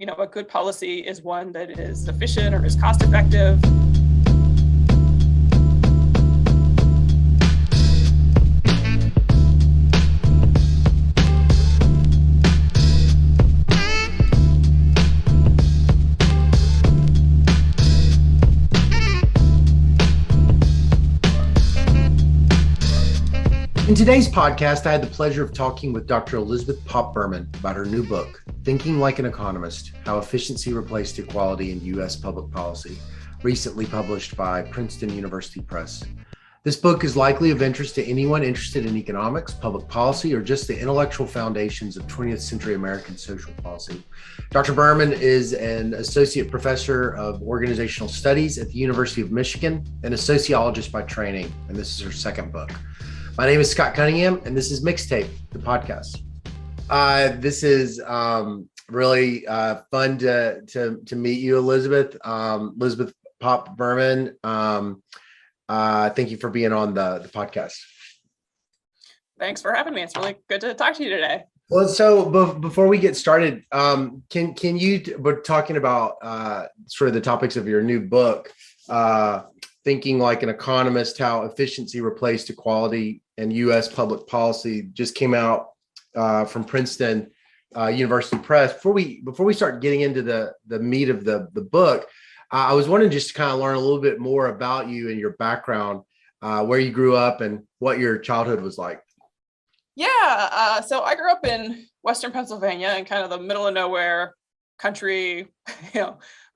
a good policy is one that is efficient or is cost effective. In today's podcast, I had the pleasure of talking with Dr. Elizabeth Popp Berman about her new book, Thinking Like an Economist, How Efficiency Replaced Equality in U.S. Public Policy, recently published by Princeton University Press. This book is likely of interest to anyone interested in economics, public policy, or just the intellectual foundations of 20th century American social policy. Dr. Berman is an associate professor of organizational studies at the University of Michigan and a sociologist by training, and this is her second book. My name is Scott Cunningham, and this is Mixtape, the podcast. This is really fun to meet you, Elizabeth. Elizabeth Popp Berman. Thank you for being on the podcast. Thanks for having me. It's really good to talk to you today. Well, so before we get started, can you? We're talking about sort of the topics of your new book. Thinking Like an Economist, How Efficiency Replaced Equality in U.S. Public Policy, just came out from Princeton University Press. Before we start getting into the meat of the book, I was wanting just to kind of learn a little bit more about you and your background, where you grew up and what your childhood was like. Yeah, so I grew up in Western Pennsylvania in kind of the middle of nowhere country,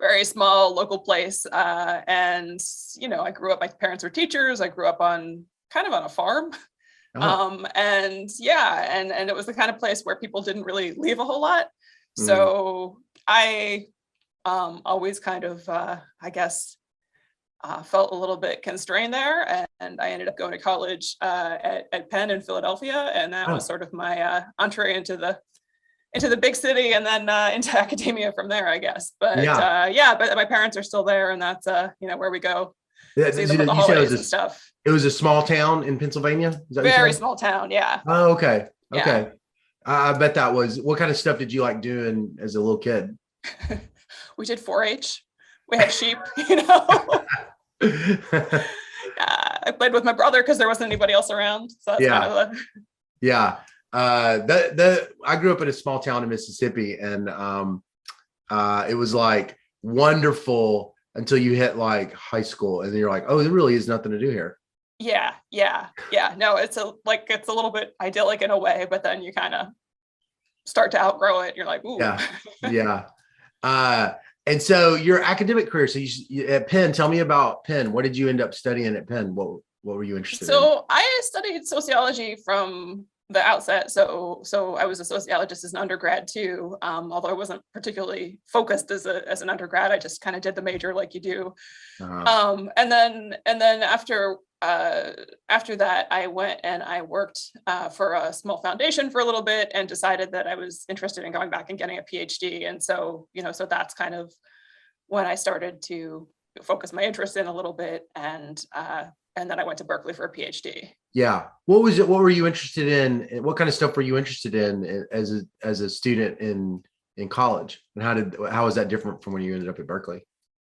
very small local place. And, I grew up, my parents were teachers. I grew up on a farm. Oh. And it was the kind of place where people didn't really leave a whole lot. So I always kind of, felt a little bit constrained there. And I ended up going to college at Penn in Philadelphia. And that was sort of my entree into the big city and then into academia from there, I guess. But but my parents are still there, and that's where we go. Yeah, see them for the holidays and stuff. It was a small town in Pennsylvania? Is that very small town, yeah. Oh, okay. Yeah. I bet that was, what kind of stuff did you like doing as a little kid? We did 4-H. We had sheep, I played with my brother because there wasn't anybody else around. So that's kind of Yeah. I grew up in a small town in Mississippi, and it was like wonderful until you hit like high school, and then you're like, oh, there really is nothing to do here. Yeah. No, it's a little bit idyllic in a way, but then you kind of start to outgrow it. You're like, ooh. Yeah. And so your academic career, so you at Penn, tell me about Penn. What did you end up studying at Penn? What were you interested in? So I studied sociology from the outset. So I was a sociologist as an undergrad too, although I wasn't particularly focused as an undergrad. I just kind of did the major like you do. And then after that, I went and I worked for a small foundation for a little bit and decided that I was interested in going back and getting a PhD. And so that's kind of when I started to focus my interest in a little bit. And then I went to Berkeley for a PhD. Yeah. What were you interested in? What kind of stuff were you interested in as a student in college? And how was that different from when you ended up at Berkeley?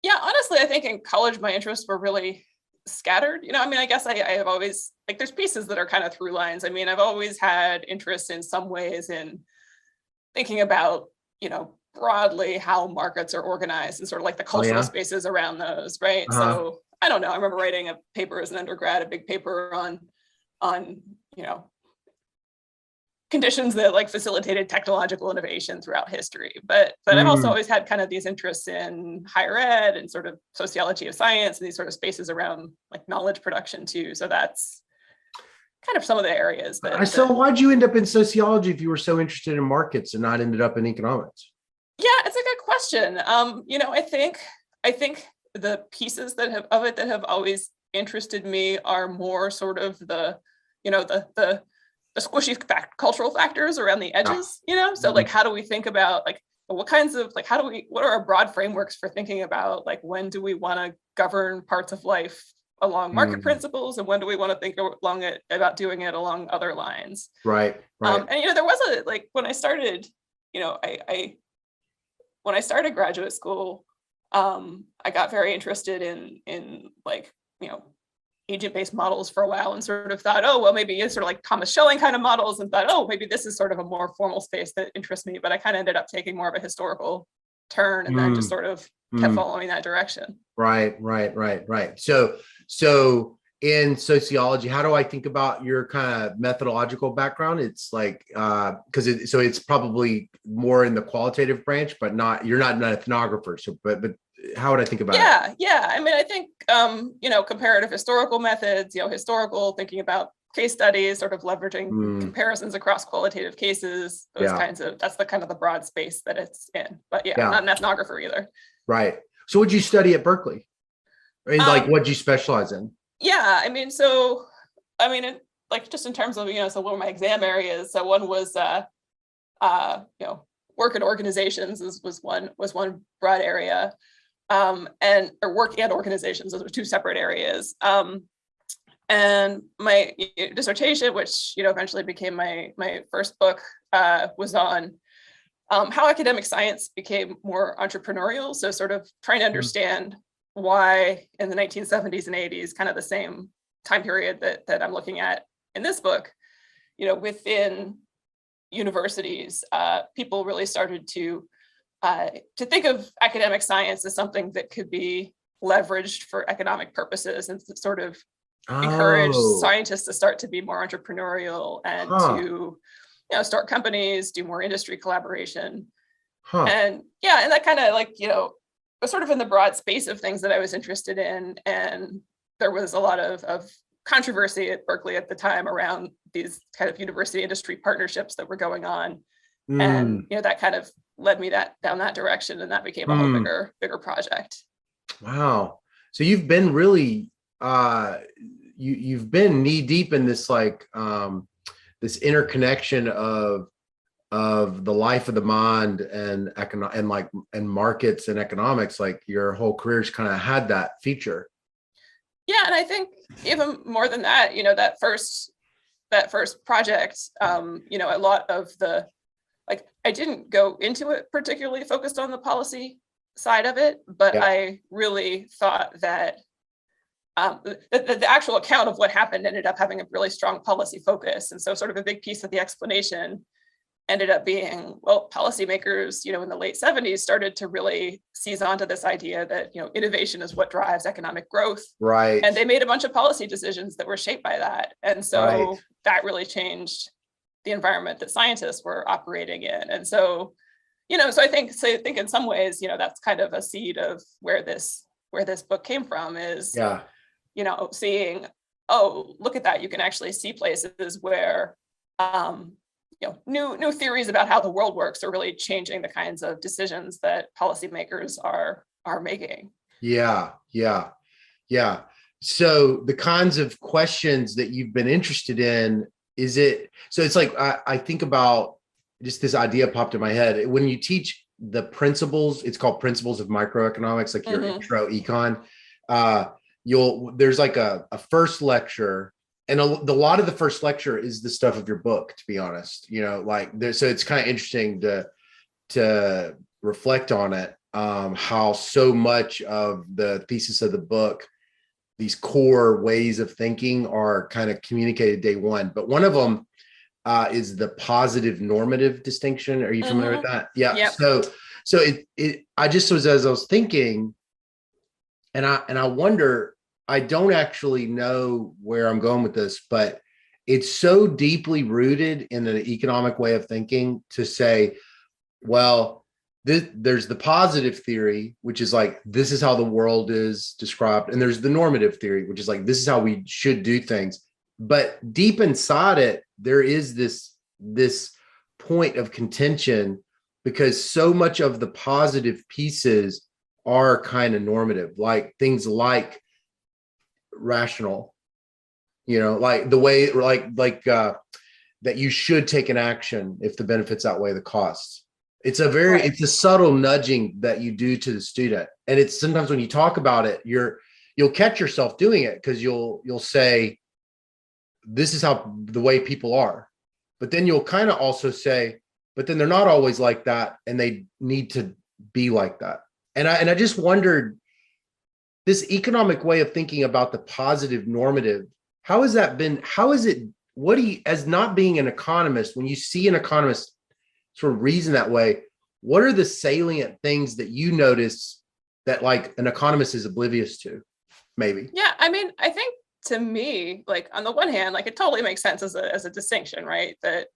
Yeah, honestly, I think in college, my interests were really scattered. I guess I have always, there's pieces that are kind of through lines. I've always had interest in some ways in thinking about, broadly how markets are organized and sort of like the cultural spaces around those, right? So I don't know. I remember writing a paper as an undergrad, a big paper on conditions that facilitated technological innovation throughout history. But I've also always had kind of these interests in higher ed and sort of sociology of science and these sort of spaces around knowledge production too. So that's kind of some of the areas. So why'd you end up in sociology if you were so interested in markets and not ended up in economics? Yeah, it's a good question. I think the pieces that have always interested me are more sort of the squishy cultural factors around the edges, so how do we think about what kinds of what are our broad frameworks for thinking about when do we want to govern parts of life along market principles, and when do we want to think about doing it along other lines? Right. And there was when I started, when I started graduate school, I got very interested in like, agent-based models for a while, and sort of thought, oh, well, maybe it's sort of like Thomas Schelling kind of models, and thought, oh, maybe this is sort of a more formal space that interests me. But I kind of ended up taking more of a historical turn, and then just sort of kept following that direction. Right. So in sociology, how do I think about your kind of methodological background? It's like, so it's probably more in the qualitative branch, but you're not an ethnographer. So, but how would I think about it? Yeah. I mean, I think, comparative historical methods, historical thinking about case studies, sort of leveraging comparisons across qualitative cases, that's the kind of the broad space that it's in. But not an ethnographer either. Right. So what'd you study at Berkeley? What'd you specialize in? Yeah, I mean, like just in terms of, so what were my exam areas? So one was, work in organizations was one broad area, or working at organizations. Those were two separate areas. And my dissertation, which eventually became my first book, was on how academic science became more entrepreneurial. So sort of trying to understand why in the 1970s and 80s, kind of the same time period that I'm looking at in this book, within universities, people really started to think of academic science as something that could be leveraged for economic purposes, and sort of encourage scientists to start to be more entrepreneurial and to start companies, do more industry collaboration. And that kind of was sort of in the broad space of things that I was interested in. And there was a lot of controversy at Berkeley at the time around these kind of university industry partnerships that were going on. And that kind of led me down that direction, and that became a whole bigger project. Wow. So you've been really you've been knee deep in this this interconnection of the life of the mind and markets and economics. Like your whole career's kind of had that feature. Yeah, and I think even more than that, that first project, a lot of the I didn't go into it particularly focused on the policy side of it, but I really thought that the actual account of what happened ended up having a really strong policy focus. And so sort of a big piece of the explanation ended up being, well, policymakers, in the late 70s started to really seize onto this idea that, innovation is what drives economic growth. Right. And they made a bunch of policy decisions that were shaped by that. And so that really changed the environment that scientists were operating in. And so, so I think in some ways, that's kind of a seed of where this book came from is, seeing, oh, look at that. You can actually see places where, new theories about how the world works are really changing the kinds of decisions that policymakers are making. Yeah. So the kinds of questions that you've been interested in, it's like, I think about just this idea popped in my head. When you teach the principles, it's called Principles of Microeconomics, like your intro econ, there's like a first lecture. And a lot of the first lecture is the stuff of your book, to be honest, so it's kind of interesting to reflect on it, how so much of the thesis of the book, these core ways of thinking are kind of communicated day one. But one of them is the positive normative distinction. Are you familiar with that? Yeah. Yep. So I just was, as I was thinking, and I wonder, I don't actually know where I'm going with this, but it's so deeply rooted in an economic way of thinking to say, well, there's the positive theory, which is like, this is how the world is described. And there's the normative theory, which is like, this is how we should do things. But deep inside it, there is this point of contention, because so much of the positive pieces are kind of normative, like things like rational, like the way, that you should take an action if the benefits outweigh the costs. It's it's a subtle nudging that you do to the student. And it's sometimes when you talk about it, you'll catch yourself doing it, because you'll say, this is how the way people are. But then you'll kind of also say, but then they're not always like that, and they need to be like that. And I just wondered, this economic way of thinking about the positive normative, how has that been? How is it? What do you, as not being an economist, when you see an economist sort of reason that way, what are the salient things that you notice that like an economist is oblivious to? Maybe. Yeah, I mean, I think to me, like on the one hand, like it totally makes sense as a distinction, right? That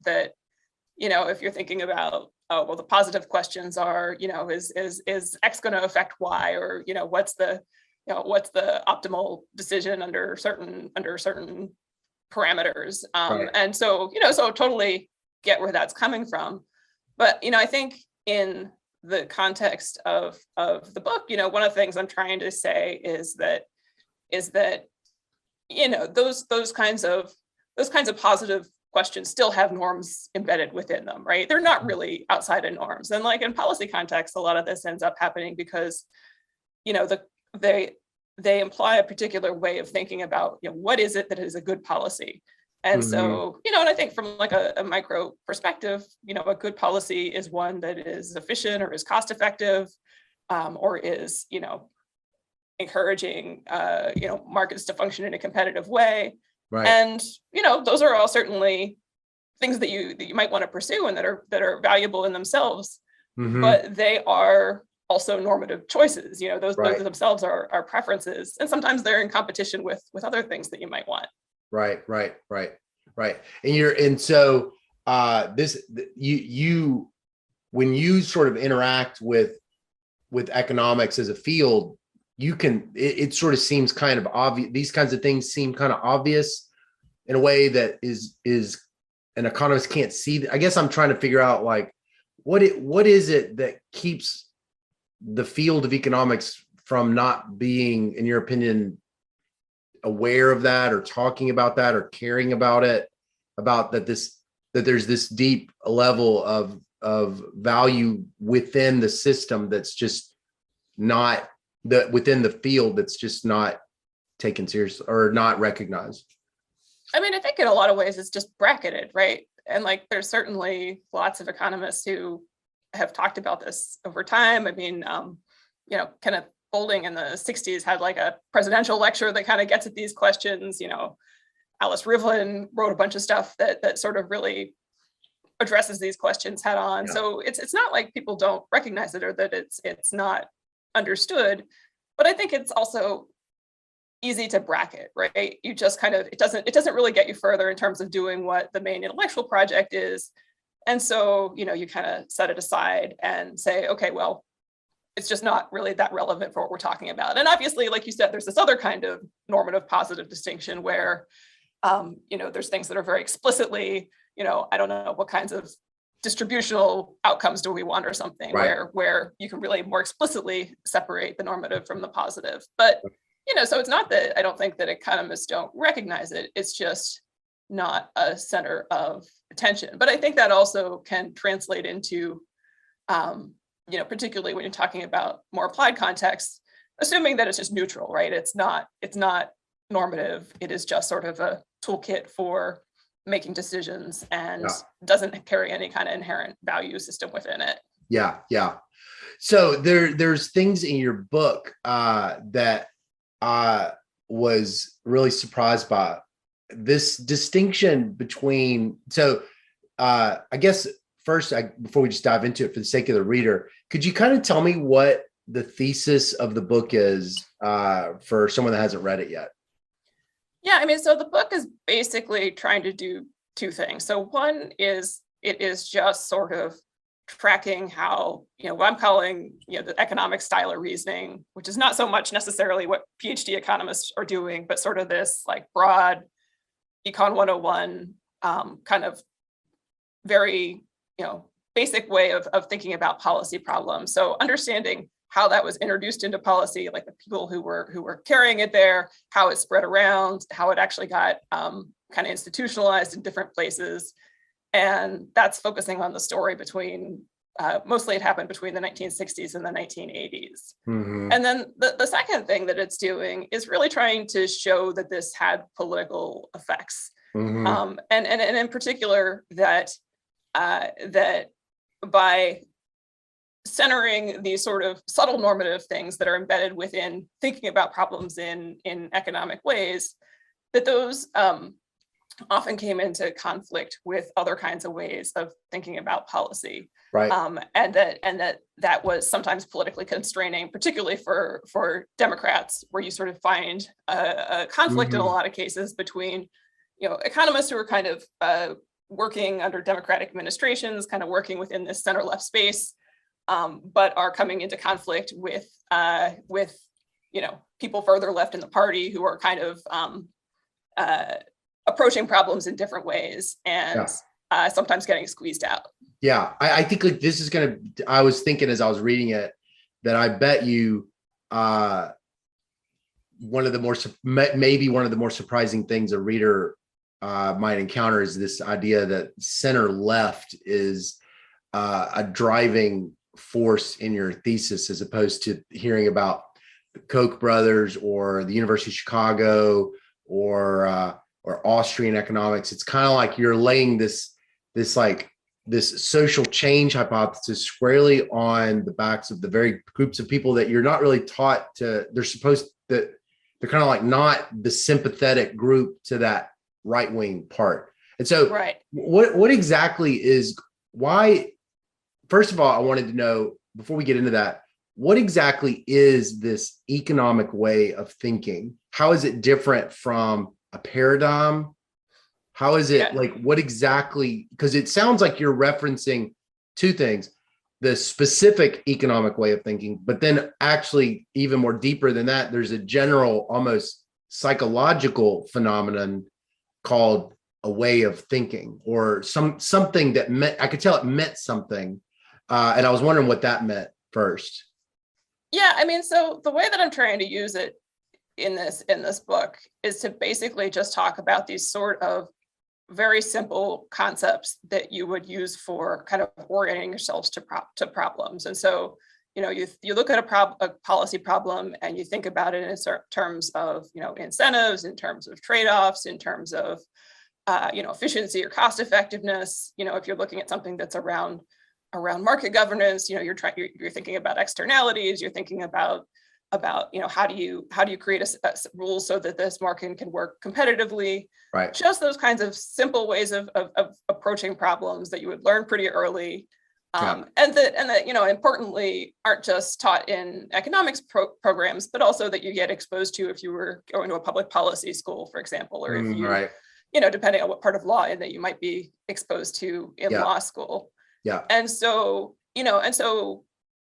if you're thinking about, oh, well, the positive questions are, is X going to affect Y, or what's the optimal decision under certain parameters. Right. And so so totally get where that's coming from. But I think in the context of the book, one of the things I'm trying to say is that those kinds of positive questions still have norms embedded within them, right? They're not really outside of norms. And like in policy context, a lot of this ends up happening because they imply a particular way of thinking about what is it that is a good policy. And so, and I think from like a micro perspective, a good policy is one that is efficient or is cost effective, or is, encouraging, markets to function in a competitive way. Right. And, those are all certainly things that you might want to pursue and that are valuable in themselves, but they are also normative choices. Those themselves are preferences, and sometimes they're in competition with other things that you might want. Right. And so you when you sort of interact with economics as a field, it sort of seems kind of obvious. These kinds of things seem kind of obvious in a way that is an economist can't see. I guess I'm trying to figure out like what is it that keeps the field of economics from not being, in your opinion, aware of that or talking about that or caring about it, about that there's this deep level of value within the system that's just not within the field that's just not taken seriously or not recognized? I mean, I think in a lot of ways it's just bracketed, right? And like there's certainly lots of economists who have talked about this over time. I mean, kind of Golding in the 60s had like a presidential lecture that kind of gets at these questions. Alice Rivlin wrote a bunch of stuff that sort of really addresses these questions head on. Yeah. So it's not like people don't recognize it or that it's not understood, but I think it's also easy to bracket, right? You just kind of, it doesn't really get you further in terms of doing what the main intellectual project is. And so, you kind of set it aside and say, okay, well, it's just not really that relevant for what we're talking about. And obviously, like you said, there's this other kind of normative positive distinction where, there's things that are very explicitly, I don't know what kinds of distributional outcomes do we want or something, right, where you can really more explicitly separate the normative from the positive. But, so it's not that I don't think that economists don't recognize it. It's just not a center of attention. But I think that also can translate into, particularly when you're talking about more applied contexts, assuming that it's just neutral, right? It's not normative. It is just sort of a toolkit for making decisions and doesn't carry any kind of inherent value system within it. Yeah. So there's things in your book that I was really surprised by. This distinction between, so I guess first, before we just dive into it for the sake of the reader, could you kind of tell me what the thesis of the book is for someone that hasn't read it yet? Yeah, I mean, so the book is basically trying to do two things. So one is, it is just sort of tracking how, what I'm calling, the economic style of reasoning, which is not so much necessarily what PhD economists are doing, but sort of this like broad Econ 101 kind of very, basic way of thinking about policy problems. So understanding how that was introduced into policy, like the people who were carrying it there, how it spread around, how it actually got kind of institutionalized in different places. And that's focusing on the story between, mostly it happened between the 1960s and the 1980s. Mm-hmm. And then the second thing that it's doing is really trying to show that this had political effects. Mm-hmm. And in particular that by centering these sort of subtle normative things that are embedded within thinking about problems in economic ways, that those often came into conflict with other kinds of ways of thinking about policy. Right. And that was sometimes politically constraining, particularly for Democrats, where you sort of find a conflict in a lot of cases between, economists who are kind of working under Democratic administrations, kind of working within this center-left space, but are coming into conflict with people further left in the party who are kind of approaching problems in different ways and sometimes getting squeezed out. Yeah, I think like this is I was thinking as I was reading it that I bet you maybe one of the more surprising things a reader might encounter is this idea that center left is a driving force in your thesis, as opposed to hearing about the Koch brothers or the University of Chicago or Austrian economics. It's kind of like you're laying this social change hypothesis squarely on the backs of the very groups of people that you're not really taught to. They're kind of like not the sympathetic group to that right-wing part. And so what exactly is why? First of all, I wanted to know, before we get into that, what exactly is this economic way of thinking? How is it different from a paradigm? How is it what exactly, because it sounds like you're referencing two things, the specific economic way of thinking, but then actually even more deeper than that, there's a general, almost psychological phenomenon called a way of thinking, or something that meant, I could tell it meant something. And I was wondering what that meant first. Yeah, I mean, so the way that I'm trying to use it in this book is to basically just talk about these sort of very simple concepts that you would use for kind of orienting yourselves to problems. And so, you look at a policy problem and you think about it in terms of, incentives, in terms of trade-offs, in terms of, efficiency or cost effectiveness. If you're looking at something that's around market governance, you're thinking about externalities, you're thinking about how do you create a rules so that this market can work competitively. Right. Just those kinds of simple ways of approaching problems that you would learn pretty early, and that importantly aren't just taught in economics programs, but also that you get exposed to if you were going to a public policy school, for example, or if you depending on what part of law that you might be exposed to in law school. Yeah. And so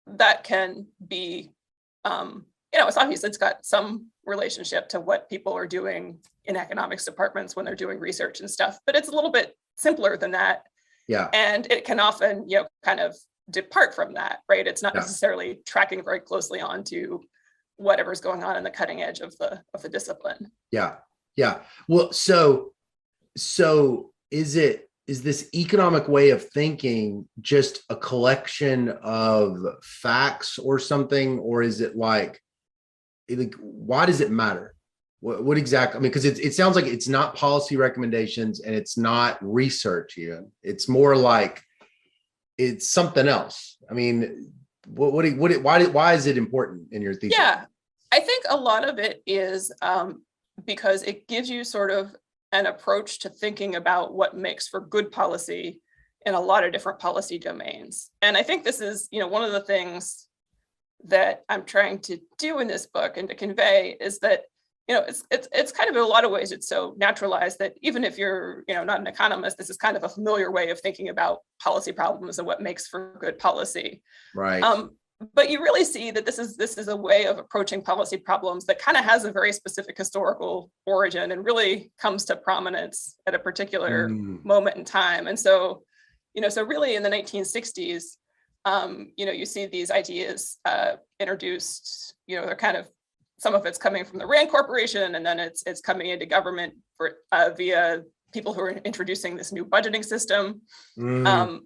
that can be, it's obvious it's got some relationship to what people are doing in economics departments when they're doing research and stuff, but it's a little bit simpler than that. Yeah. And it can often, kind of depart from that, right? It's not necessarily tracking very closely onto whatever's going on in the cutting edge of the discipline. Yeah. Yeah. Well, so is this economic way of thinking just a collection of facts or something, or is it like why does it matter? What exactly? I mean, because it sounds like it's not policy recommendations and it's not research even. It's more like it's something else. I mean, why is it important in your thesis? Yeah, I think a lot of it is because it gives you sort of an approach to thinking about what makes for good policy in a lot of different policy domains. And I think this is, one of the things that I'm trying to do in this book and to convey is that, it's kind of in a lot of ways, it's so naturalized that even if you're, not an economist, this is kind of a familiar way of thinking about policy problems and what makes for good policy. Right. But you really see that this is a way of approaching policy problems that kind of has a very specific historical origin and really comes to prominence at a particular moment in time. And so, so really in the 1960s, you see these ideas introduced, they're kind of, some of it's coming from the Rand Corporation, and then it's coming into government via people who are introducing this new budgeting system. And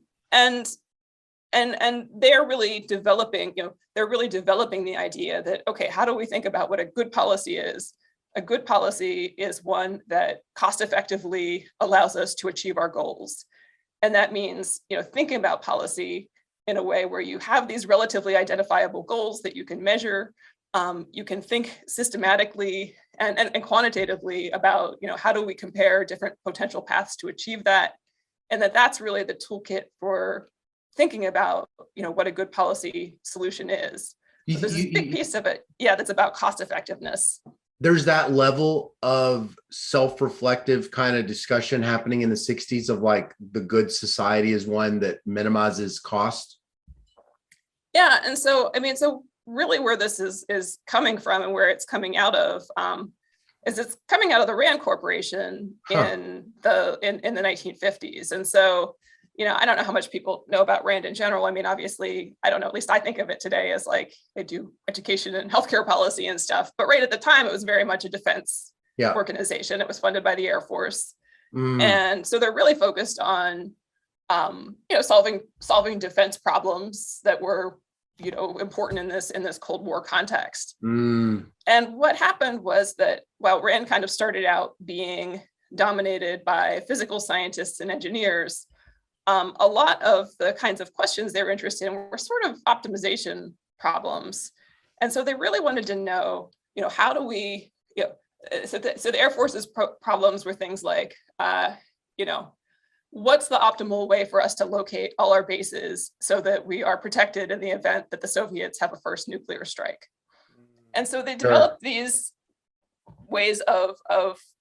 they're really developing, the idea that, okay, how do we think about what a good policy is? A good policy is one that cost effectively allows us to achieve our goals. And that means, thinking about policy in a way where you have these relatively identifiable goals that you can measure. You can think systematically and quantitatively about, how do we compare different potential paths to achieve that? And that's really the toolkit for thinking about, what a good policy solution is. So there's this big piece of it, that's about cost effectiveness. There's that level of self-reflective kind of discussion happening in the 60s of like the good society is one that minimizes cost. Yeah, and so really where this is coming from and where it's coming out of is it's coming out of the Rand Corporation in the 1950s. And so, I don't know how much people know about Rand in general. I mean, obviously, I don't know, at least I think of it today as like they do education and healthcare policy and stuff. But right at the time, it was very much a defense organization. It was funded by the Air Force. And so they're really focused on, solving defense problems that were, important in this Cold War context. And what happened was that while Rand kind of started out being dominated by physical scientists and engineers, a lot of the kinds of questions they were interested in were sort of optimization problems. And so they really wanted to know, how do we, so the Air Force's problems were things like, what's the optimal way for us to locate all our bases so that we are protected in the event that the Soviets have a first nuclear strike? And so they developed these ways of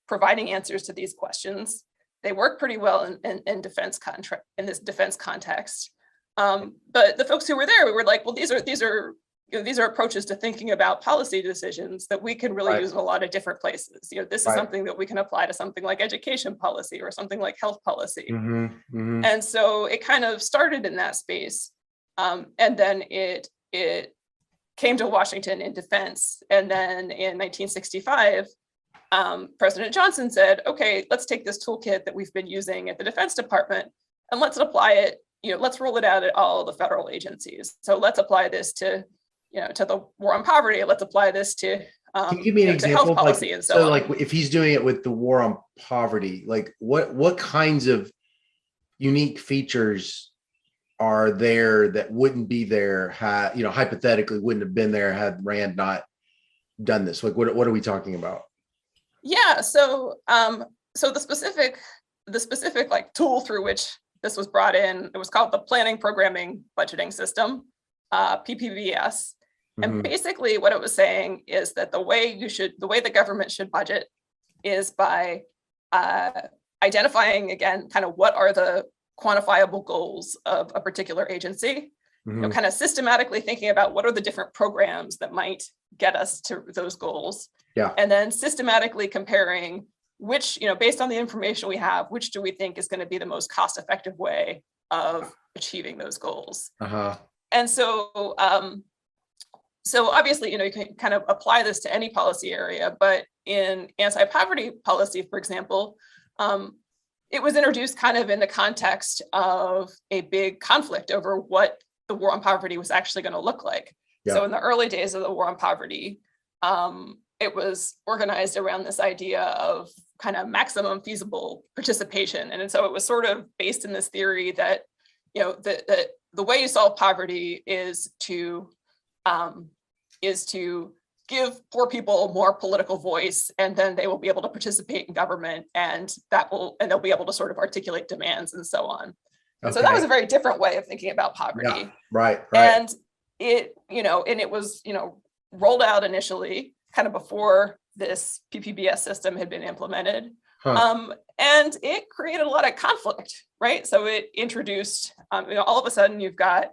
providing answers to these questions. They work pretty well in defense in this defense context. But the folks who were there, we were like, well, these are approaches to thinking about policy decisions that we can really use in a lot of different places. This is something that we can apply to something like education policy or something like health policy. And so it kind of started in that space. And then it came to Washington in defense. And then in 1965, President Johnson said, okay, let's take this toolkit that we've been using at the Defense Department and let's apply it, let's roll it out at all the federal agencies. So let's apply this to, to the war on poverty. Let's apply this to, can you give me an example? Health policy and so on. Like if he's doing it with the war on poverty, like what kinds of unique features are there that wouldn't be there had, hypothetically wouldn't have been there had Rand not done this? Like what are we talking about? Yeah, so the specific like tool through which this was brought in, it was called the Planning, Programming, Budgeting System, PPBS. And basically what it was saying is that the way the government should budget is by identifying, again, kind of what are the quantifiable goals of a particular agency, kind of systematically thinking about what are the different programs that might get us to those goals. Yeah. And then systematically comparing which, based on the information we have, which do we think is going to be the most cost-effective way of achieving those goals. And so, obviously, you can kind of apply this to any policy area, but in anti-poverty policy, for example, it was introduced kind of in the context of a big conflict over what the war on poverty was actually going to look like. Yeah. So in the early days of the war on poverty, it was organized around this idea of kind of maximum feasible participation. And so it was sort of based in this theory that, the way you solve poverty is to give poor people more political voice, and then they will be able to participate in government, and they'll be able to sort of articulate demands and so on. Okay. So that was a very different way of thinking about poverty. Yeah. Right. And it was, rolled out initially kind of before this PPBS system had been implemented. And it created a lot of conflict, right? So it introduced, all of a sudden you've got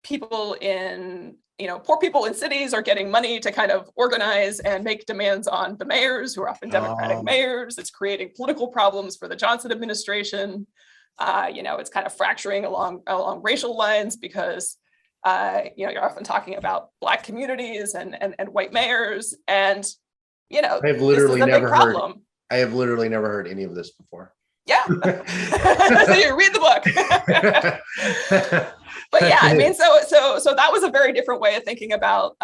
people in, poor people in cities are getting money to kind of organize and make demands on the mayors, who are often Democratic mayors. It's creating political problems for the Johnson administration. It's kind of fracturing along racial lines because, you're often talking about Black communities and white mayors. And, I have literally never heard any of this before. Yeah. So you read the book. But yeah, I mean, so that was a very different way of thinking about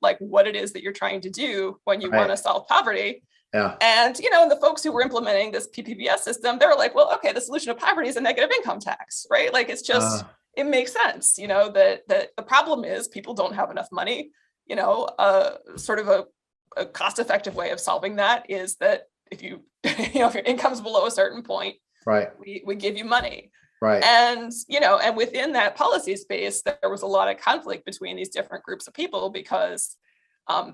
like what it is that you're trying to do when you want to solve poverty. Yeah. And, and the folks who were implementing this PPBS system, they were like, well, okay, the solution to poverty is a negative income tax, right? Like, it's just, it makes sense, that the problem is people don't have enough money. Sort of a cost-effective way of solving that is that if you, if your income's below a certain point, right, we give you money. Right. And, and within that policy space, there was a lot of conflict between these different groups of people because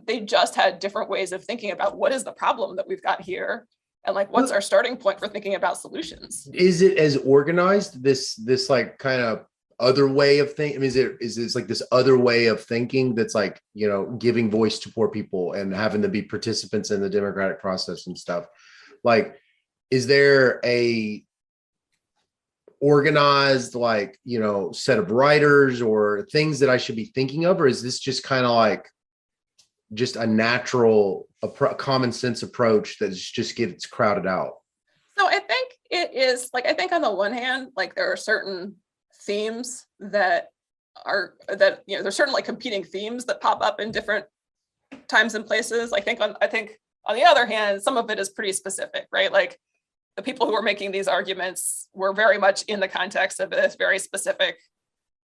they just had different ways of thinking about what is the problem that we've got here and like what's our starting point for thinking about solutions. Is it as organized, this like kind of other way of thinking? I mean, is this like this other way of thinking that's like, giving voice to poor people and having them be participants in the democratic process and stuff? Like, is there a organized, like, set of writers or things that I should be thinking of? Or is this just kind of like just a natural, common sense approach that just gets crowded out? So I think it is like, I think on the one hand, like there are certain themes there's certain like competing themes that pop up in different times and places. I think on the other hand, some of it is pretty specific, right? Like the people who are making these arguments were very much in the context of this very specific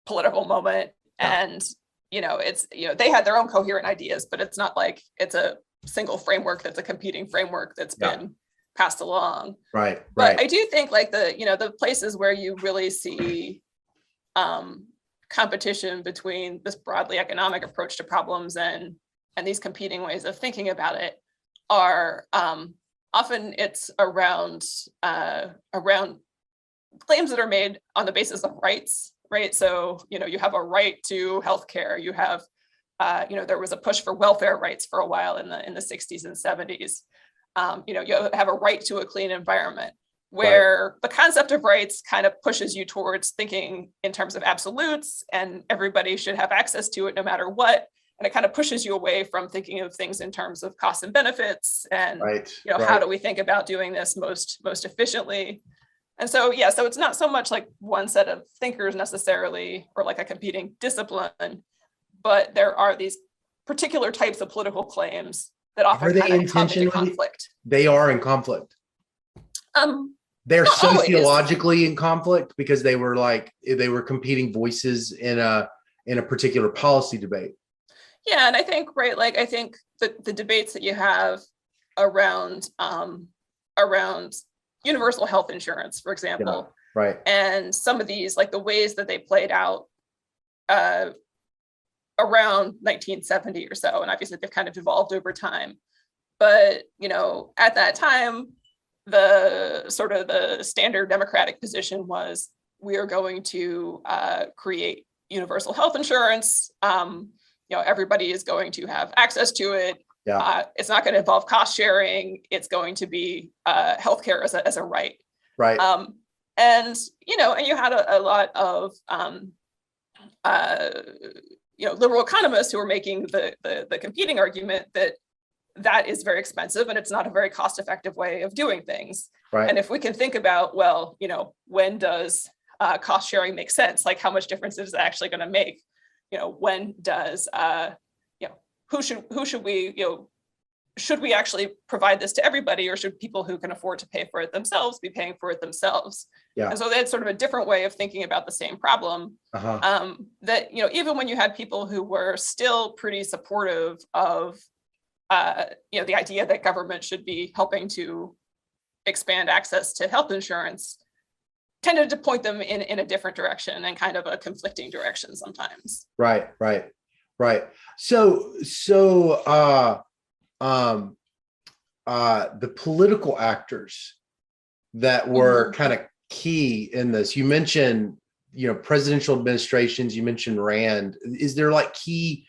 political moment. Yeah. And, it's, they had their own coherent ideas, but it's not like it's a single framework that's a competing framework that's been passed along. Right. But I do think like the places where you really see competition between this broadly economic approach to problems and these competing ways of thinking about it are often it's around claims that are made on the basis of rights, right? So, you have a right to healthcare. You have, there was a push for welfare rights for a while in the 60s and 70s. You have a right to a clean environment, where the concept of rights kind of pushes you towards thinking in terms of absolutes and everybody should have access to it no matter what. And it kind of pushes you away from thinking of things in terms of costs and benefits and, how do we think about doing this most efficiently? And so, so it's not so much like one set of thinkers necessarily, or like a competing discipline, but there are these particular types of political claims that often kind of come into conflict. They are in conflict. They're sociologically in conflict because they were competing voices in a particular policy debate. Yeah, and I think I think the debates that you have around universal health insurance, for example, and some of these, like the ways that they played out around 1970 or so, and obviously they've kind of evolved over time. But at that time, the sort of the standard Democratic position was we are going to create universal health insurance. Everybody is going to have access to it. It's not going to involve cost sharing. It's going to be healthcare as a right. Right. And you had a lot of liberal economists who were making the competing argument that is very expensive and it's not a very cost-effective way of doing things. Right. And if we can think about, well, when does cost sharing make sense? Like how much difference is it actually going to make? When does who should we should we actually provide this to everybody, or should people who can afford to pay for it themselves be paying for it themselves? Yeah. And so that's sort of a different way of thinking about the same problem. That even when you had people who were still pretty supportive of the idea that government should be helping to expand access to health insurance, tended to point them in a different direction and kind of a conflicting direction sometimes. Right. So the political actors that were kind of key in this, you mentioned, presidential administrations, you mentioned Rand. Is there like key,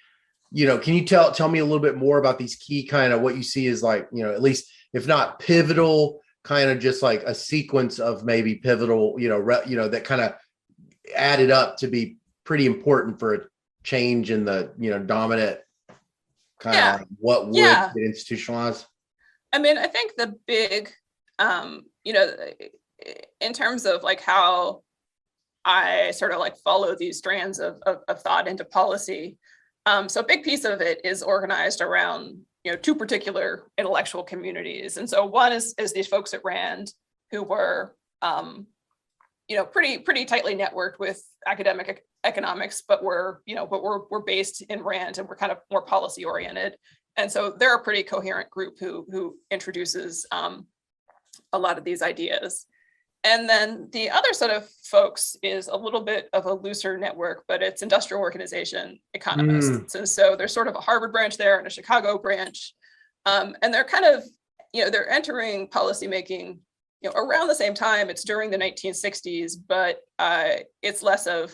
can you tell me a little bit more about these key kind of what you see as like, at least if not pivotal, kind of just like a sequence of maybe pivotal, that kind of added up to be pretty important for a change in the, dominant kind of like what would get institutionalized? I mean, I think the big, in terms of like how I sort of like follow these strands of thought into policy. So a big piece of it is organized around, two particular intellectual communities. And so one is these folks at Rand who were, pretty tightly networked with academic economics, but were based in Rand and were kind of more policy oriented. And so they're a pretty coherent group who introduces a lot of these ideas. And then the other set of folks is a little bit of a looser network, but it's industrial organization economists. And so there's sort of a Harvard branch there and a Chicago branch. And they're kind of, they're entering policymaking, around the same time. It's during the 1960s, but it's a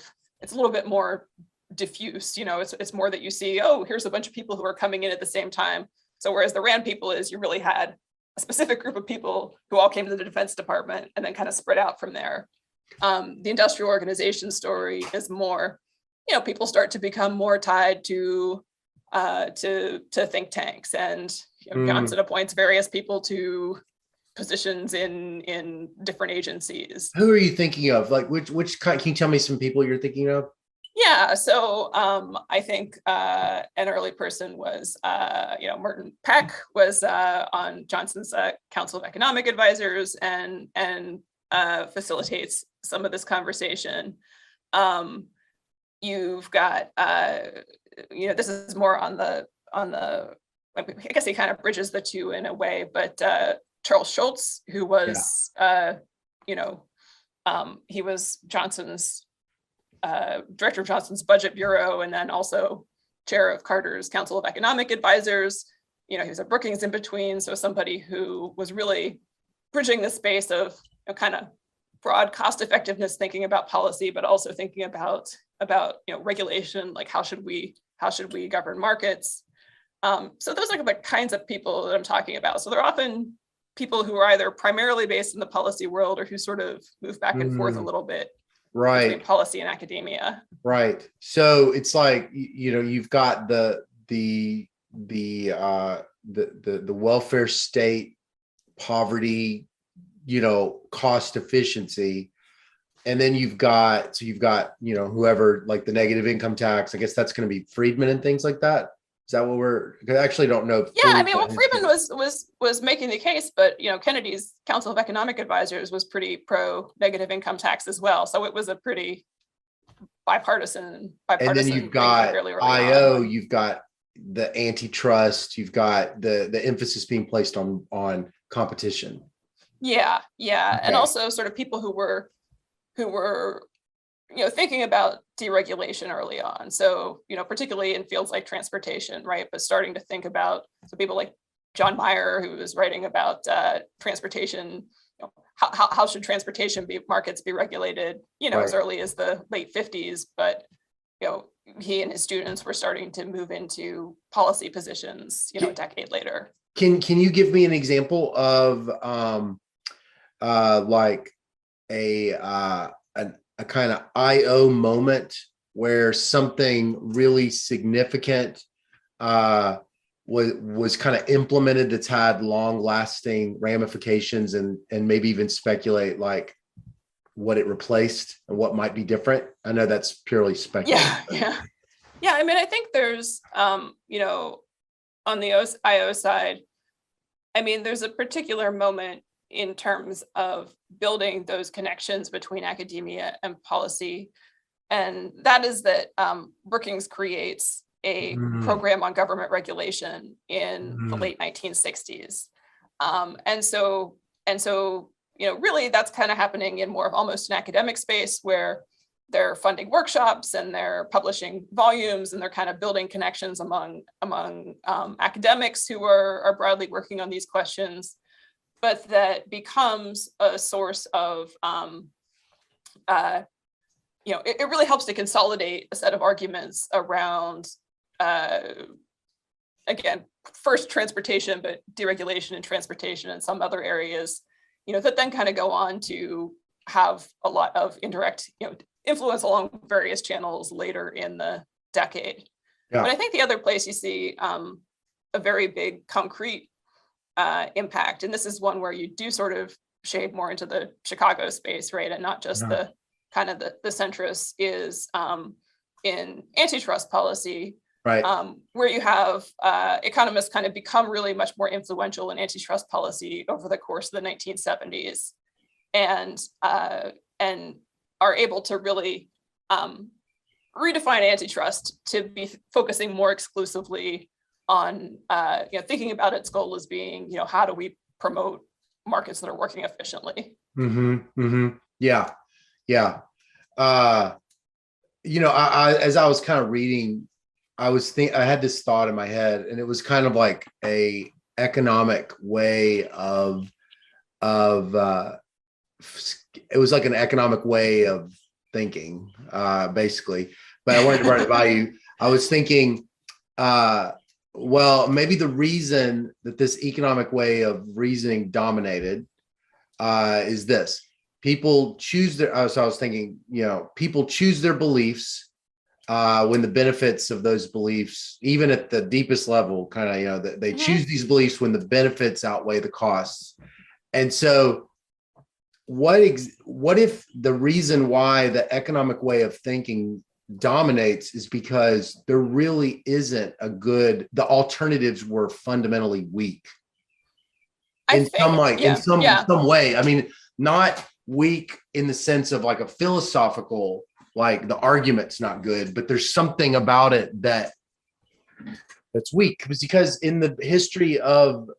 little bit more diffuse. It's more that you see, oh, here's a bunch of people who are coming in at the same time. So whereas the Rand people is you really had a specific group of people who all came to the Defense Department and then kind of spread out from there. The industrial organization story is more, people start to become more tied to think tanks, and Johnson appoints various people to positions in different agencies. Who are you thinking of? Like which kind? Can you tell me some people you're thinking of? Yeah, so I think an early person was, Merton Peck was on Johnson's Council of Economic Advisors and facilitates some of this conversation. You've got, this is more on the, I guess he kind of bridges the two in a way, but Charles Schultz, who was, he was Johnson's director of Johnson's Budget Bureau, and then also chair of Carter's Council of Economic Advisors. He was a Brookings in between, so somebody who was really bridging the space of kind of broad cost effectiveness, thinking about policy, but also thinking about regulation, like how should we govern markets. So those are the kinds of people that I'm talking about. So they're often people who are either primarily based in the policy world or who sort of move back and forth a little bit. Right. Between policy and academia. Right. So it's like, you've got the welfare state, poverty, cost efficiency. And then you've got whoever, like the negative income tax, I guess that's going to be Friedman and things like that. Is that what I actually don't know. Yeah, I mean, well, Friedman was making the case, but Kennedy's Council of Economic Advisors was pretty pro negative income tax as well. So it was a pretty bipartisan. And then you've got IO, you've got the antitrust, you've got the emphasis being placed on competition. Yeah, okay. And also sort of people who were thinking about deregulation early on. So, particularly in fields like transportation, right? But starting to think about, so people like John Meyer, who was writing about transportation, how should transportation markets be regulated, right. As early as the late 50s. But, he and his students were starting to move into policy positions, a decade later. Can you give me an example of like a kind of IO moment where something really significant was kind of implemented that's had long-lasting ramifications, and maybe even speculate like what it replaced and what might be different? I know that's purely speculative. Yeah. I mean, I think there's on the IO side, I mean, there's a particular moment in terms of building those connections between academia and policy. And that is that Brookings creates a program on government regulation in the late 1960s. And so, really that's kind of happening in more of almost an academic space where they're funding workshops and they're publishing volumes and they're kind of building connections among academics who are broadly working on these questions. But that becomes a source of, it really helps to consolidate a set of arguments around, again, first transportation, but deregulation and transportation and some other areas, that then kind of go on to have a lot of indirect, influence along various channels later in the decade. Yeah. But I think the other place you see a very big concrete impact, and this is one where you do sort of shade more into the Chicago space, right, and not just the kind of the centrist, is in antitrust policy, Right. where you have economists kind of become really much more influential in antitrust policy over the course of the 1970s, and are able to really redefine antitrust to be focusing more exclusively on thinking about its goal as being, how do we promote markets that are working efficiently. Yeah. As I was kind of reading, I had this thought in my head, and it was kind of like a economic way of it was like an economic way of thinking, basically. But I wanted to run it by you. I was thinking, well, maybe the reason that this economic way of reasoning dominated is this. People choose their, so I was thinking, people choose their beliefs when the benefits of those beliefs, even at the deepest level, kind of, they choose these beliefs when the benefits outweigh the costs. And so what if the reason why the economic way of thinking dominates is because there really isn't the alternatives were fundamentally weak in some way. I mean, not weak in the sense of like a philosophical, like the argument's not good, but there's something about it that's weak. Because in the history of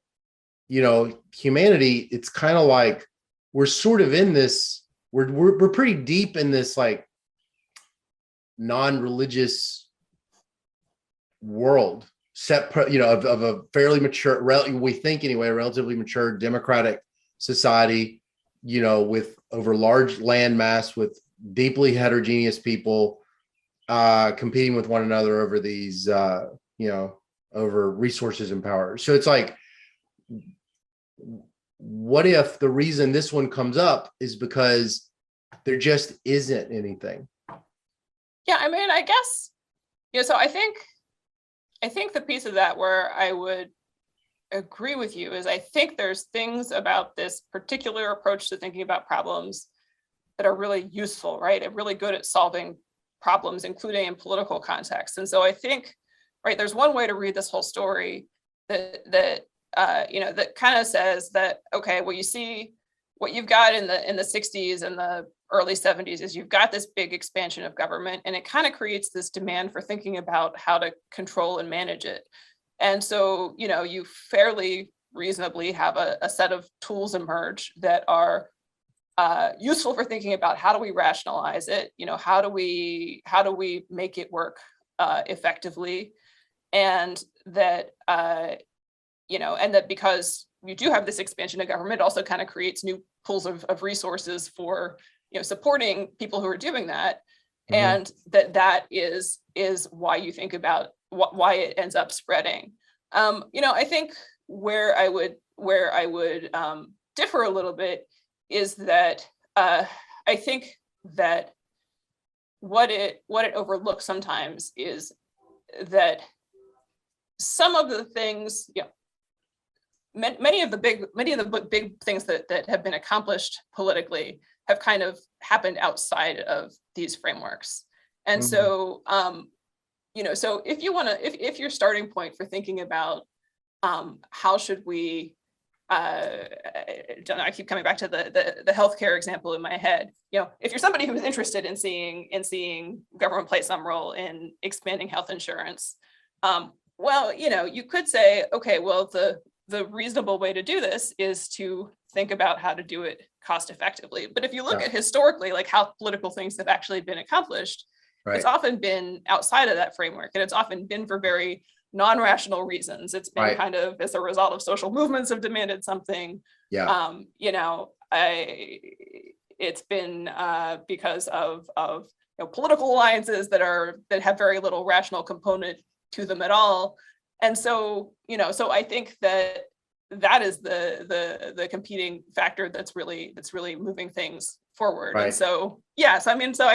humanity, it's kind of like we're sort of in this, we're pretty deep in this like non-religious world of a fairly mature, we think anyway, a relatively mature democratic society, with over large land mass, with deeply heterogeneous people competing with one another over these, over resources and power. So it's like, what if the reason this one comes up is because there just isn't anything? Yeah, I mean, I guess, so I think the piece of that where I would agree with you is I think there's things about this particular approach to thinking about problems that are really useful, right? And really good at solving problems, including in political context. And so I think, right, there's one way to read this whole story that kind of says that, okay, well, you see what you've got in the 60s and the early 70s is you've got this big expansion of government, and it kind of creates this demand for thinking about how to control and manage it. And so, you fairly reasonably have a set of tools emerge that are useful for thinking about how do we rationalize it, how do we make it work effectively, and that because you do have this expansion of government, it also kind of creates new pools of resources for supporting people who are doing that, and that is why you think about why it ends up spreading. I think where I would differ a little bit is that I think that what it overlooks sometimes is that some of the things, many of the big things that have been accomplished politically have kind of happened outside of these frameworks. And so, so if your starting point for thinking about how should we, I keep coming back to the healthcare example in my head. If you're somebody who's interested in seeing government play some role in expanding health insurance, well, you could say, okay, well, the reasonable way to do this is to think about how to do it cost effectively. But if you look at historically, like how political things have actually been accomplished, it's often been outside of that framework, and it's often been for very non-rational reasons. It's been kind of as a result of social movements have demanded something. It's been because of political alliances that have very little rational component to them at all. And so, so I think that is the competing factor that's really moving things forward. And so, yes, I mean, so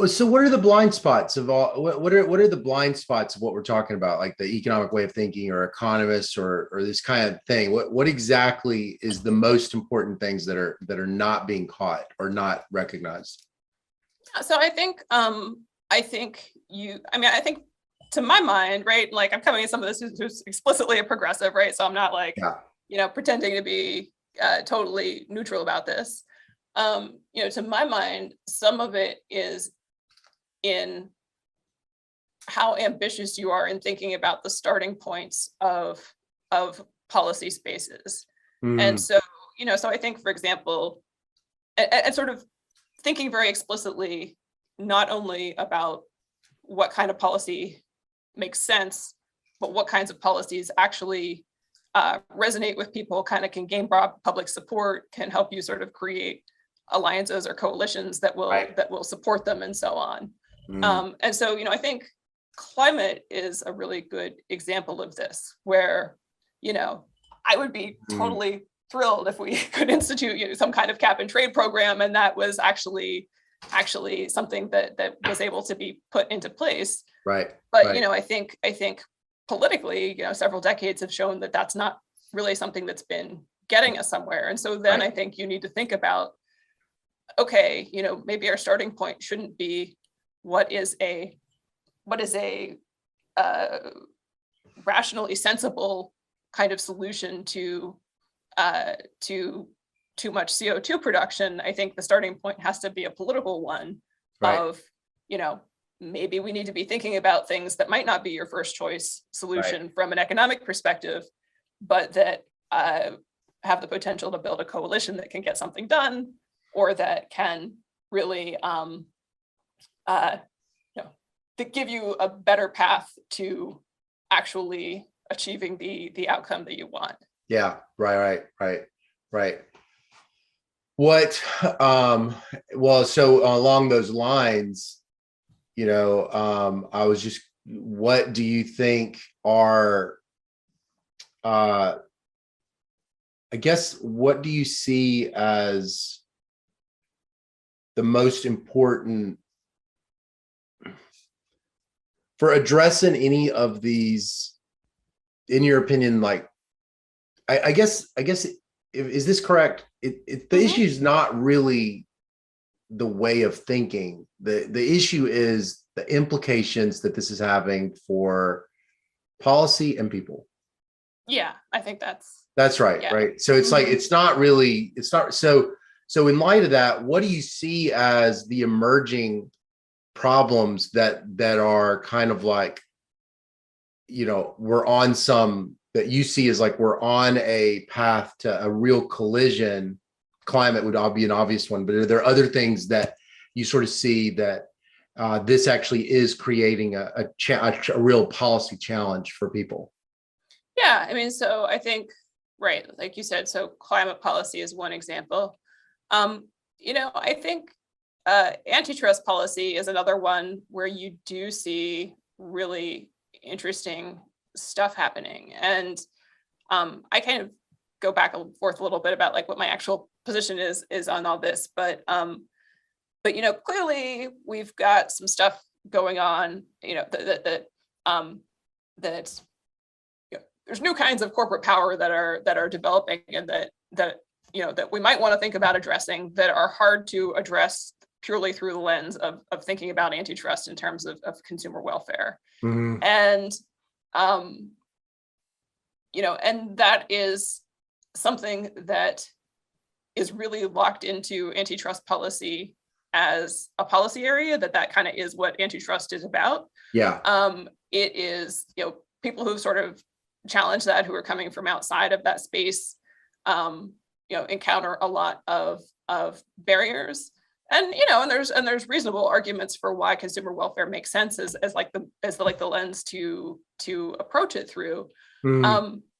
So what are the blind spots of all? What are the blind spots of what we're talking about, like the economic way of thinking, or economists, or this kind of thing? What exactly is the most important things that are not being caught or not recognized? So I think to my mind, right, like I'm coming at some of this who's explicitly a progressive, right? So I'm not like, pretending to be totally neutral about this. To my mind, some of it is in how ambitious you are in thinking about the starting points of policy spaces. And so, so I think, for example, and sort of thinking very explicitly, not only about what kind of policy makes sense, but what kinds of policies actually resonate with people, kind of can gain broad public support, can help you sort of create alliances or coalitions that will support them, and so on. And so, I think climate is a really good example of this, where, I would be totally thrilled if we could institute some kind of cap and trade program, and that was actually something that was able to be put into place. Right. But I think politically, several decades have shown that that's not really something that's been getting us somewhere. And so then I think you need to think about, okay, maybe our starting point shouldn't be what is a rationally sensible kind of solution to too much CO2 production. I think the starting point has to be a political one of, maybe we need to be thinking about things that might not be your first choice solution from an economic perspective, but that have the potential to build a coalition that can get something done, or that can really that give you a better path to actually achieving the outcome that you want. Yeah, right. What, well, so along those lines, I was just, what do you think are, I guess, what do you see as the most important for addressing any of these, in your opinion? Like, I guess, is this correct? The issue is not really the way of thinking. The issue is the implications that this is having for policy and people. Yeah, I think that's right. Yeah. Right. So it's like, it's not. So in light of that, what do you see as the emerging problems that are kind of like, we're on some, that you see as like we're on a path to a real collision? Climate would be an obvious one, but are there other things that you sort of see that this actually is creating a real policy challenge for people? Yeah, I mean, so I think, right, like you said, so climate policy is one example. I think antitrust policy is another one where you do see really interesting stuff happening. And I kind of go back and forth a little bit about like what my actual position is on all this, but clearly we've got some stuff going on, that there's new kinds of corporate power that are developing, and that we might want to think about addressing, that are hard to address purely through the lens of thinking about antitrust in terms of consumer welfare. And and that is something that is really locked into antitrust policy as a policy area, that kind of is what antitrust is about. Yeah. It is, people who sort of challenge that, who are coming from outside of that space, encounter a lot of barriers. And there's reasonable arguments for why consumer welfare makes sense as the lens to approach it through.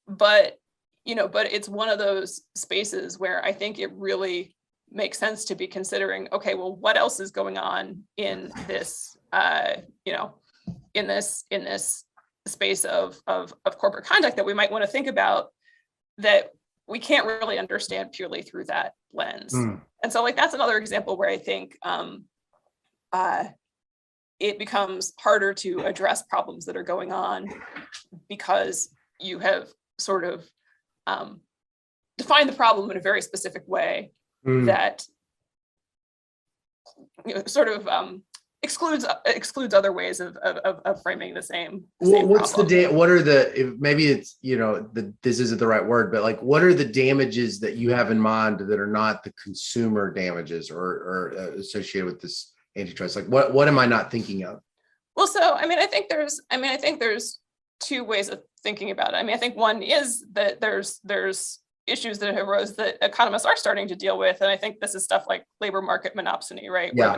But it's one of those spaces where I think it really makes sense to be considering, okay, well, what else is going on in this in this space of corporate conduct that we might want to think about, that we can't really understand purely through that lens. And so that's another example where I think it becomes harder to address problems that are going on, because you have sort of defined the problem in a very specific way that sort of excludes other ways of framing the same What's problem. what are the, maybe it's, this isn't the right word, but like, what are the damages that you have in mind that are not the consumer damages or associated with this antitrust? Like, what am I not thinking of? Well, so, I mean, I think there's two ways of thinking about it. I mean, I think one is that there's issues that arose that economists are starting to deal with. And I think this is stuff like labor market monopsony, right? Yeah.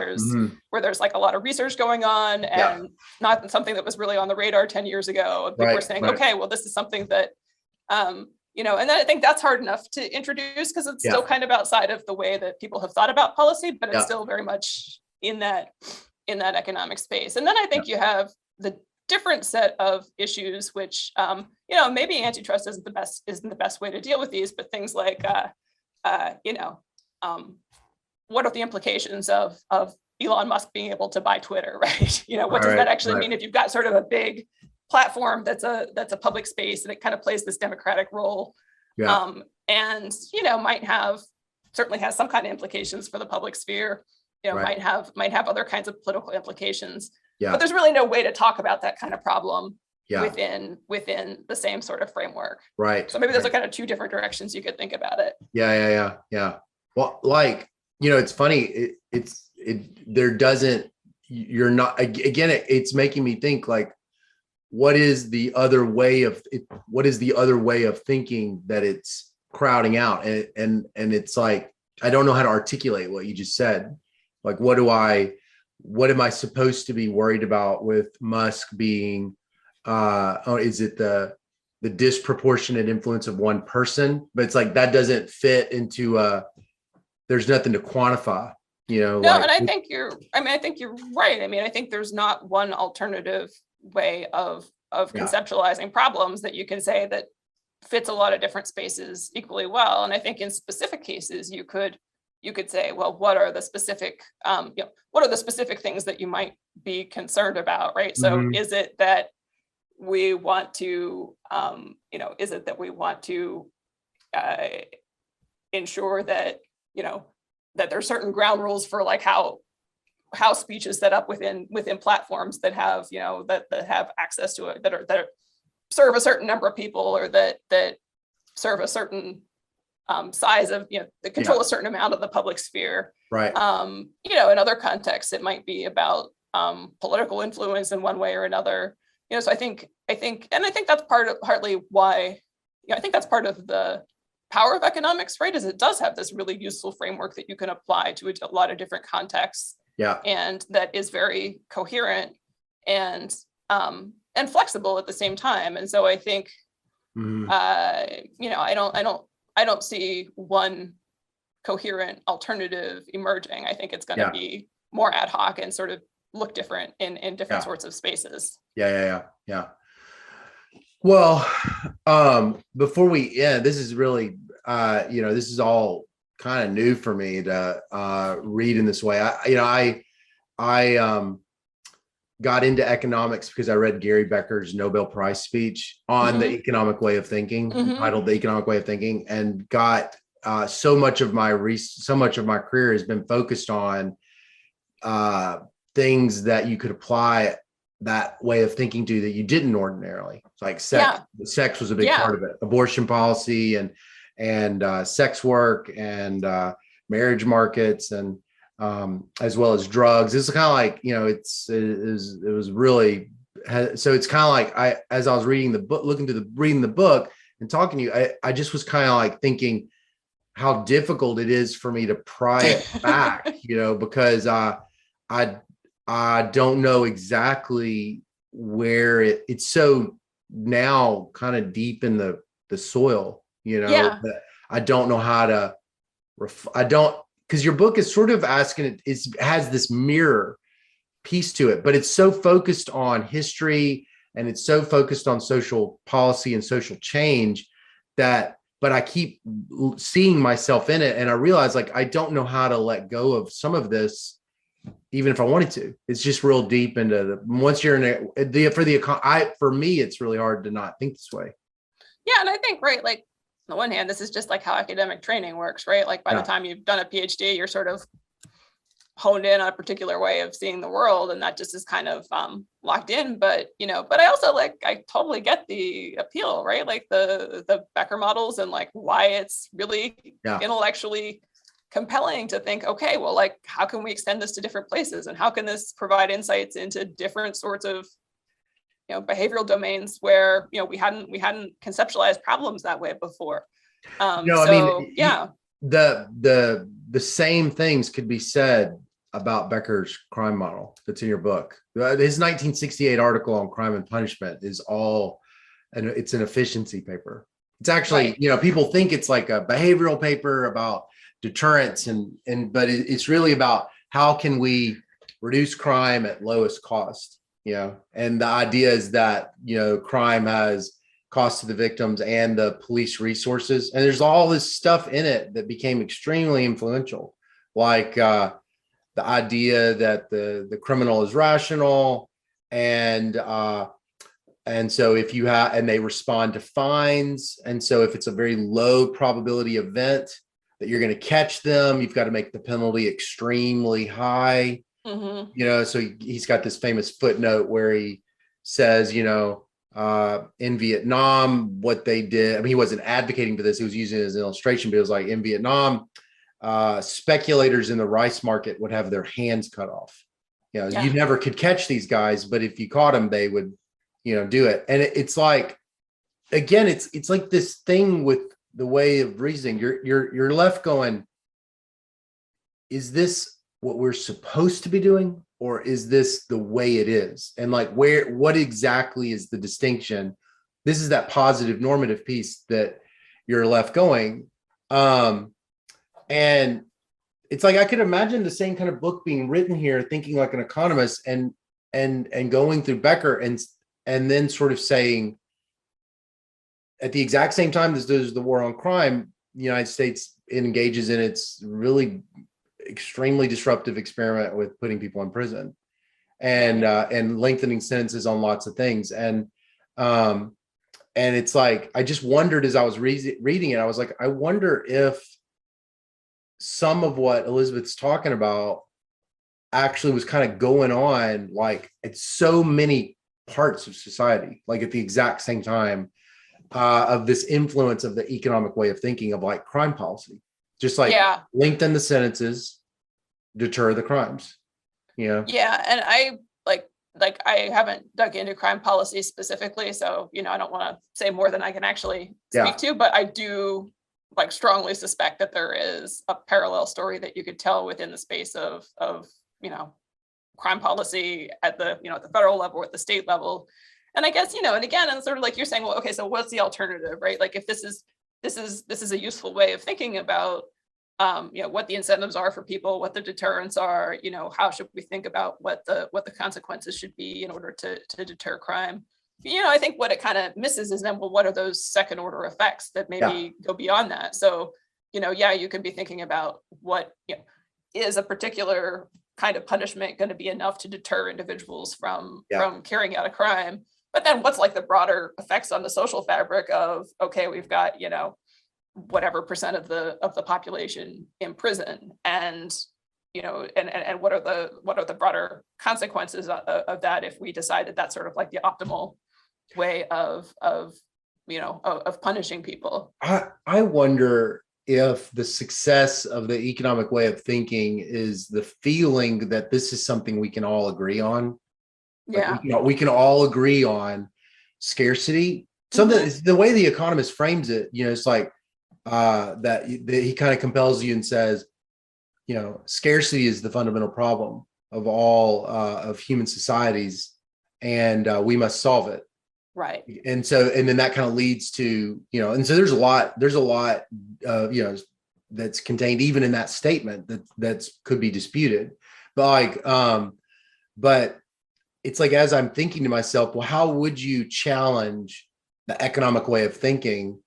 Where there's like a lot of research going on and not something that was really on the radar 10 years ago. And people were saying, okay, well, this is something that, and then I think that's hard enough to introduce because it's still kind of outside of the way that people have thought about policy, but it's still very much in that economic space. And then I think you have the different set of issues, which maybe antitrust isn't the best way to deal with these, but things like what are the implications of Elon Musk being able to buy Twitter, right? What does that actually mean if you've got sort of a big platform that's a public space and it kind of plays this democratic role, and certainly has some kind of implications for the public sphere. Might have other kinds of political implications. But there's really no way to talk about that kind of problem within the same sort of framework. Right. So maybe there's kind of two different directions you could think about it. Yeah. Well, like, it's funny. It's making me think like, what is the other way of thinking that it's crowding out? And it's like, I don't know how to articulate what you just said. Like, what am I supposed to be worried about with Musk being, is it the disproportionate influence of one person? But it's like, that doesn't fit into, there's nothing to quantify, No, and I think you're right. I mean, I think there's not one alternative way of conceptualizing problems that you can say that fits a lot of different spaces equally well. And I think in specific cases, you could say, well, what are the specific things that you might be concerned about, right? So is it that we want to, ensure that, that there's certain ground rules for like how speech is set up within platforms that have, that have access to it, that serve a certain number of people, or that serve a certain size of, that control a certain amount of the public sphere. Right. In other contexts, it might be about political influence in one way or another. So I think that's partly why, I think that's part of the power of economics, right? Is it does have this really useful framework that you can apply to a lot of different contexts. Yeah. And that is very coherent and flexible at the same time. And so I think, I don't see one coherent alternative emerging. I think it's going to be more ad hoc and sort of look different in different sorts of spaces. Yeah. Well, before we end, this is really, this is all kind of new for me to read in this way. I got into economics because I read Gary Becker's Nobel Prize speech on the economic way of thinking, titled "The Economic Way of Thinking," and got so much of my career has been focused on things that you could apply that way of thinking to that you didn't ordinarily. It's like sex was a big part of it, abortion policy and sex work and marriage markets and as well as drugs. It's kind of like, it was really, so it's kind of like as I was reading the book, reading the book and talking to you, I just was kind of like thinking how difficult it is for me to pry it back, because I don't know exactly where it's so now kind of deep in the soil, that I don't know how to, because your book is sort of asking, it has this mirror piece to it, but it's so focused on history and it's so focused on social policy and social change but I keep seeing myself in it. And I realize like, I don't know how to let go of some of this, even if I wanted to. It's just real deep into once you're in it, for me, it's really hard to not think this way. Yeah. And I think, right, like, on the one hand, this is just like how academic training works, right? Like by the time you've done a PhD, you're sort of honed in on a particular way of seeing the world, and that just is kind of locked in. But but I also I totally get the appeal, right? Like the Becker models, and like why it's really intellectually compelling to think, okay, well, like how can we extend this to different places, and how can this provide insights into different sorts of behavioral domains where we hadn't conceptualized problems that way before. I mean, the same things could be said about Becker's crime model that's in your book. His 1968 article on crime and punishment is it's an efficiency paper. It's actually, people think it's like a behavioral paper about deterrence, but it's really about how can we reduce crime at lowest cost. And the idea is that crime has cost to the victims and the police resources, and there's all this stuff in it that became extremely influential, like the idea that the criminal is rational, and so if you have, and they respond to fines, and so if it's a very low probability event that you're going to catch them, you've got to make the penalty extremely high. So he's got this famous footnote where he says, in Vietnam, what they did, I mean, he wasn't advocating for this, he was using it as an illustration, but it was like in Vietnam, speculators in the rice market would have their hands cut off. You never could catch these guys, but if you caught them, they would, do it. And it's like, again, it's like this thing with the way of reasoning. You're left going, is this what we're supposed to be doing, or is this the way it is? And like, what exactly is the distinction? This is that positive normative piece that you're left going. And it's like, I could imagine the same kind of book being written here, thinking like an economist, and going through Becker and then sort of saying, at the exact same time as there's the war on crime, the United States engages in its really extremely disruptive experiment with putting people in prison and lengthening sentences on lots of things. And it's like, I just wondered as I was reading it, I was like, I wonder if some of what Elizabeth's talking about actually was kind of going on, like at so many parts of society, like at the exact same time, of this influence of the economic way of thinking of like crime policy, just like lengthen the sentences, deter the crimes. Yeah, and I I haven't dug into crime policy specifically, so I don't want to say more than I can actually speak to, but I do strongly suspect that there is a parallel story that you could tell within the space of crime policy at the at the federal level or at the state level. And I guess and again, and sort of like you're saying, well, okay, so what's the alternative, right? Like if this is a useful way of thinking about what the incentives are for people, what the deterrents are, how should we think about what the consequences should be in order to deter crime? I think what it kind of misses is then, well, what are those second order effects that maybe go beyond that? So, you could be thinking about what, is a particular kind of punishment going to be enough to deter individuals from carrying out a crime? But then what's like the broader effects on the social fabric of, okay, we've got, whatever percent of the population in prison, and and what are the broader consequences of that if we decide that that's sort of like the optimal way of punishing people. I wonder if the success of the economic way of thinking is the feeling that this is something we can all agree on. We can all agree on scarcity. Something the way the Economist frames it, it's like that he kind of compels you and says, scarcity is the fundamental problem of all of human societies, and we must solve it. Right. And then that kind of leads to, and so there's a lot, that's contained even in that statement that could be disputed. But but it's like, as I'm thinking to myself, well, how would you challenge the economic way of thinking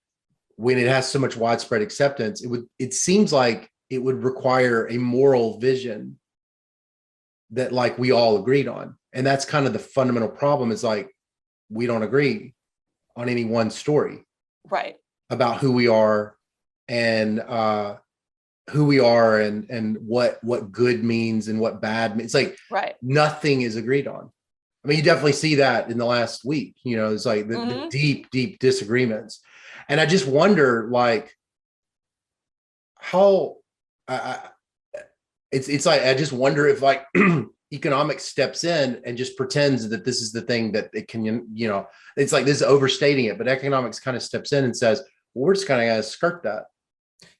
when it has so much widespread acceptance? It seems like it would require a moral vision that like we all agreed on. And that's kind of the fundamental problem, is like, we don't agree on any one story right about who we are. And who we are and what good means and what bad means. It's like Right. nothing is agreed on. I mean, you definitely see that in the last week. It's like the deep disagreements, and I just wonder, like, how it's like I just wonder if, like, economics steps in and just pretends that this is the thing that it can, it's like this is overstating it, but economics kind of steps in and says, well, we're just kind of going to skirt that.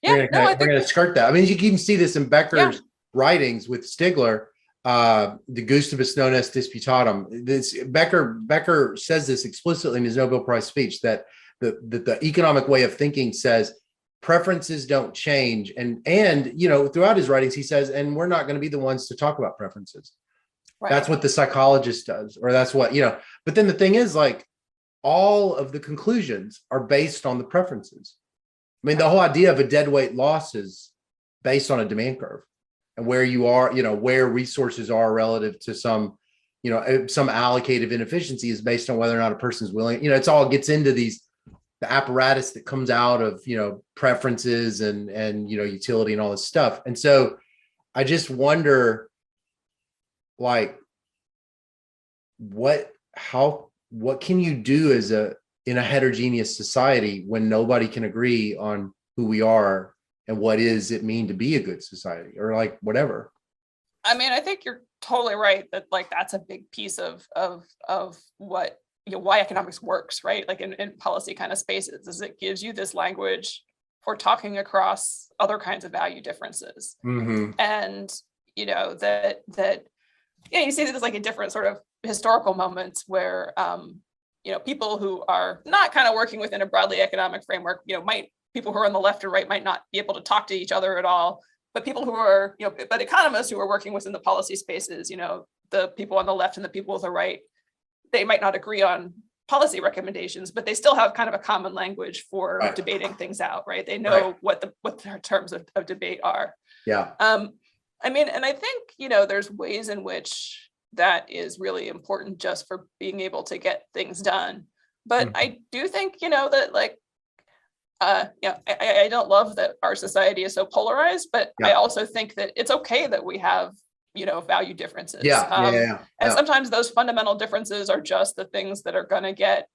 Yeah, we're going to skirt that. I mean, you can see this in Becker's writings with Stigler, the Gustavus non est disputatum. Becker says this explicitly in his Nobel Prize speech, that the economic way of thinking says preferences don't change. And throughout his writings, he says, and we're not going to be the ones to talk about preferences. Right. That's what the psychologist does, or that's what, but then the thing is, like, all of the conclusions are based on the preferences. I mean, the whole idea of a deadweight loss is based on a demand curve and where you are, where resources are relative to some allocative inefficiency is based on whether or not a person's willing, it's all gets into the apparatus that comes out of, preferences and utility and all this stuff. And so I just wonder, like, what can you do in a heterogeneous society when nobody can agree on who we are and what does it mean to be a good society, or like whatever? I mean, I think you're totally right that, like, that's a big piece of what, why economics works, right? Like in policy kind of spaces, is it gives you this language for talking across other kinds of value differences. And, that you see this like in different sort of historical moments where, people who are not kind of working within a broadly economic framework, people who are on the left or right might not be able to talk to each other at all. But people who are, but economists who are working within the policy spaces, the people on the left and the people on the right, they might not agree on policy recommendations, but they still have kind of a common language for debating things out, right? They know what the terms of debate are. Yeah. I mean, and I think, there's ways in which that is really important just for being able to get things done. But I do think, that, like, I don't love that our society is so polarized, but I also think that it's okay that we have, value differences. And sometimes those fundamental differences are just the things that are going to get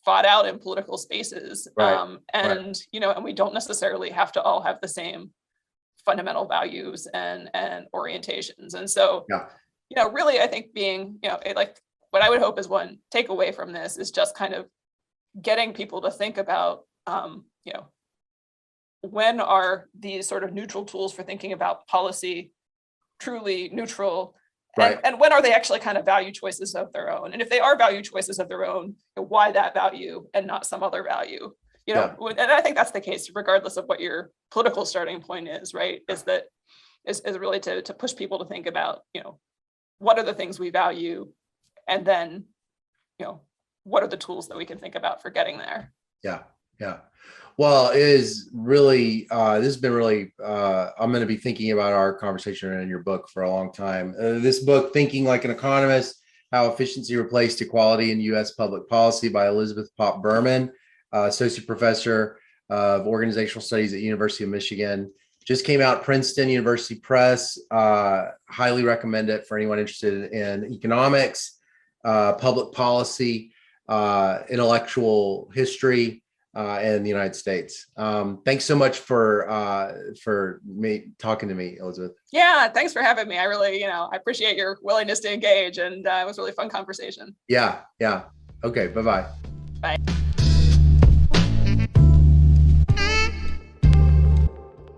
fought out in political spaces. And we don't necessarily have to all have the same fundamental values and orientations. And so, really, I think being, like, what I would hope is one takeaway from this is just kind of getting people to think about, when are these sort of neutral tools for thinking about policy truly neutral, and when are they actually kind of value choices of their own? And if they are value choices of their own, why that value and not some other value? And I think that's the case regardless of what your political starting point is, right? Is really to push people to think about, what are the things we value, and then, what are the tools that we can think about for getting there? Yeah. Well, it is really, this has been really, I'm going to be thinking about our conversation in your book for a long time. This book, Thinking Like an Economist, How Efficiency Replaced Equality in U.S. Public Policy, by Elizabeth Popp Berman, associate professor of organizational studies at University of Michigan. Just came out, Princeton University Press. Highly recommend it for anyone interested in economics, public policy, intellectual history, in the United States. Thanks so much for me talking to me, Elizabeth. Yeah, thanks for having me. I really, I appreciate your willingness to engage, and it was a really fun conversation. Yeah. Okay. Bye-bye. Bye.